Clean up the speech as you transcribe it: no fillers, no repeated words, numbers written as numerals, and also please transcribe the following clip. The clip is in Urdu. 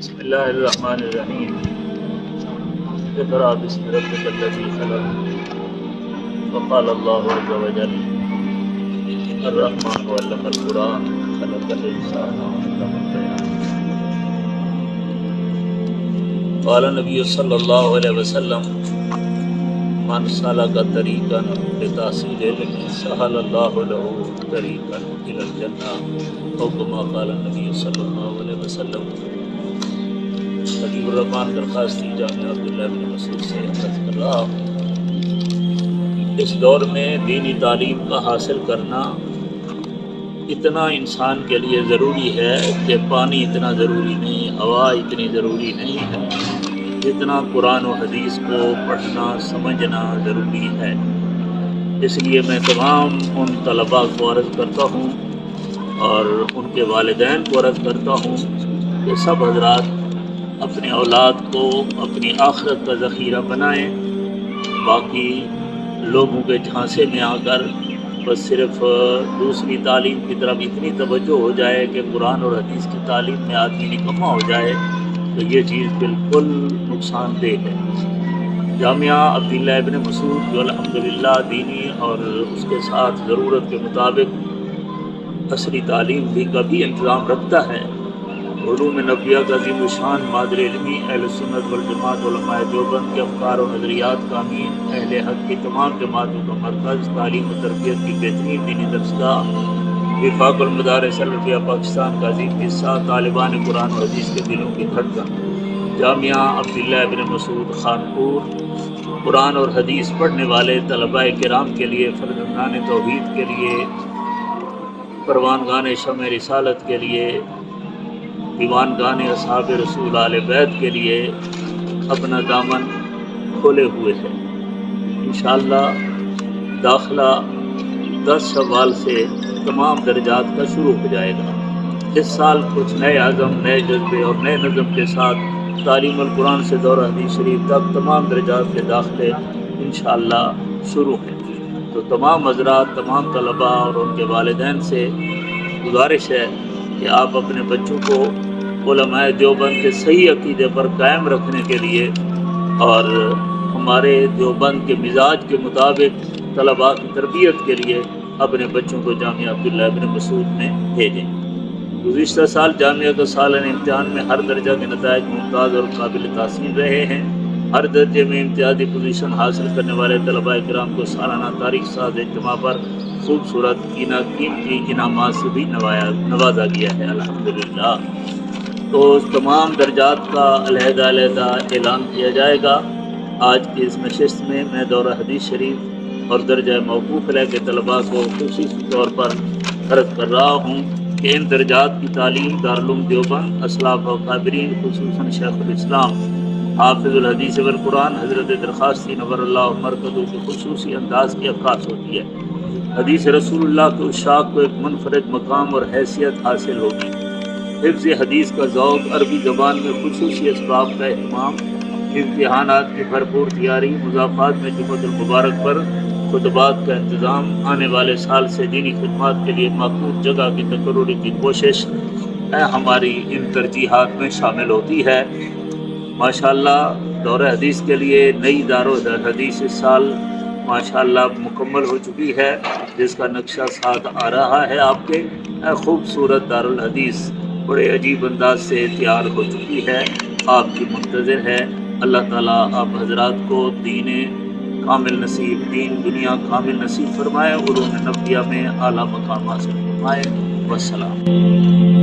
بسم اللہ الرحمن الرحیم اقرأ بسم ربک الذی خلق وقال اللہ عز وجل الرحمن علم القرآن خلق الانسان علمہ البیان قال نبی صلی اللہ علیہ وسلم من سلک طریقا لتحصیل علم سہل اللہ له طریقا الی الجنہ او کما قال نبی صلی اللہ علیہ وسلم۔ حبیب الرحمن درخواستی جامعہ عبداللہ بن مسعود سے عرض کر رہا ہوں، اس دور میں دینی تعلیم کا حاصل کرنا اتنا انسان کے لیے ضروری ہے کہ پانی اتنا ضروری نہیں، ہوا اتنی ضروری نہیں ہے جتنا قرآن و حدیث کو پڑھنا سمجھنا ضروری ہے۔ اس لیے میں تمام ان طلباء کو عرض کرتا ہوں اور ان کے والدین کو عرض کرتا ہوں کہ سب حضرات اپنے اولاد کو اپنی آخرت کا ذخیرہ بنائیں، باقی لوگوں کے جھانسے میں آ کر بس صرف دوسری تعلیم کی طرف اتنی توجہ ہو جائے کہ قرآن اور حدیث کی تعلیم میں آدمی نکما ہو جائے تو یہ چیز بالکل نقصان دہ ہے۔ جامعہ عبداللہ ابن مسعود جو الحمدللہ دینی اور اس کے ساتھ ضرورت کے مطابق عصری تعلیم بھی کا بھی انتظام رکھتا ہے، علوم نبویہ کا عظیم الشان مادر علمی اہل سنت والجماعت علماء دیوبند کے افکار و نظریات کا امین، اہل حق کی تمام جماعتوں کا مرکز، تعلیم و تربیت کی بہترین دینی درسگاہ، وفاق المدارس العربیہ پاکستان کا عظیم حصہ، طالبان قرآن و حدیث کے دلوں کی دھڑکن، جامعہ عبداللہ ابن مسعود خانپور۔ قرآن اور حدیث پڑھنے والے طلباء کرام کے لیے، فرزندان توحید کے لیے، پروانگان شمع رسالت کے لیے، دیوانگان اصحاب رسول آل بیت کے لیے اپنا دامن کھولے ہوئے ہیں۔ انشاءاللہ داخلہ 10 شوال سے تمام درجات کا شروع ہو جائے گا۔ اس سال کچھ نئے عزم، نئے جذبے اور نئے نظم کے ساتھ تعلیم القرآن سے دورہ حدیث شریف تک تمام درجات کے داخلے انشاءاللہ شروع ہیں۔ تو تمام حضرات، تمام طلباء اور ان کے والدین سے گزارش ہے کہ آپ اپنے بچوں کو علماء دیوبند کے صحیح عقیدے پر قائم رکھنے کے لیے اور ہمارے دیوبند کے مزاج کے مطابق طلباء کی تربیت کے لیے اپنے بچوں کو جامعہ عبداللہ ابن مسعود میں بھیجیں۔ گزشتہ سال جامعہ کا سالانہ امتحان میں ہر درجہ کے نتائج ممتاز اور قابل تحسین رہے ہیں۔ ہر درجے میں امتیازی پوزیشن حاصل کرنے والے طلباء کرام کو سالانہ تاریخ ساز اجتماع پر خوبصورت قیمتی انعامات سے بھی نوازا گیا ہے الحمدللہ۔ تو تمام درجات کا علیحدہ اعلان کیا جائے گا۔ آج کی اس نشست میں میں دورہ حدیث شریف اور درجہ موقوف علیہ کے طلباء کو خصوصی طور پر عرض کر رہا ہوں کہ ان درجات کی تعلیم دارالعلوم دیوبند اسلاف و اکابرین خصوصاً شیخ الاسلام حافظ الحدیث والقرآن حضرت درخواستی نور اللہ مرکزوں کے خصوصی انداز کی عکاس ہوتی ہے۔ حدیث رسول اللہ کے عشاق کو ایک منفرد مقام اور حیثیت حاصل ہوگی۔ حفظ حدیث کا ذوق، عربی زبان میں خصوصی اسباب کا اہتمام، امتحانات کی بھرپور تیاری، مضافات میں جمعۃ المبارک پر خطبات کا انتظام، آنے والے سال سے دینی خدمات کے لیے معقول جگہ کی تقرری کی کوشش ہماری ان ترجیحات میں شامل ہوتی ہے۔ ماشاءاللہ دورہ حدیث کے لیے نئی دارالحدیث اس سال ماشاءاللہ مکمل ہو چکی ہے، جس کا نقشہ ساتھ آ رہا ہے آپ کے۔ خوبصورت دارالحدیث بڑے عجیب انداز سے تیار ہو چکی ہے، آپ کی منتظر ہے۔ اللہ تعالیٰ آپ حضرات کو دین کامل نصیب، دین دنیا کامل نصیب فرمائے، علوم نبویہ میں اعلیٰ مقام حاصل فرمائے۔ والسلام۔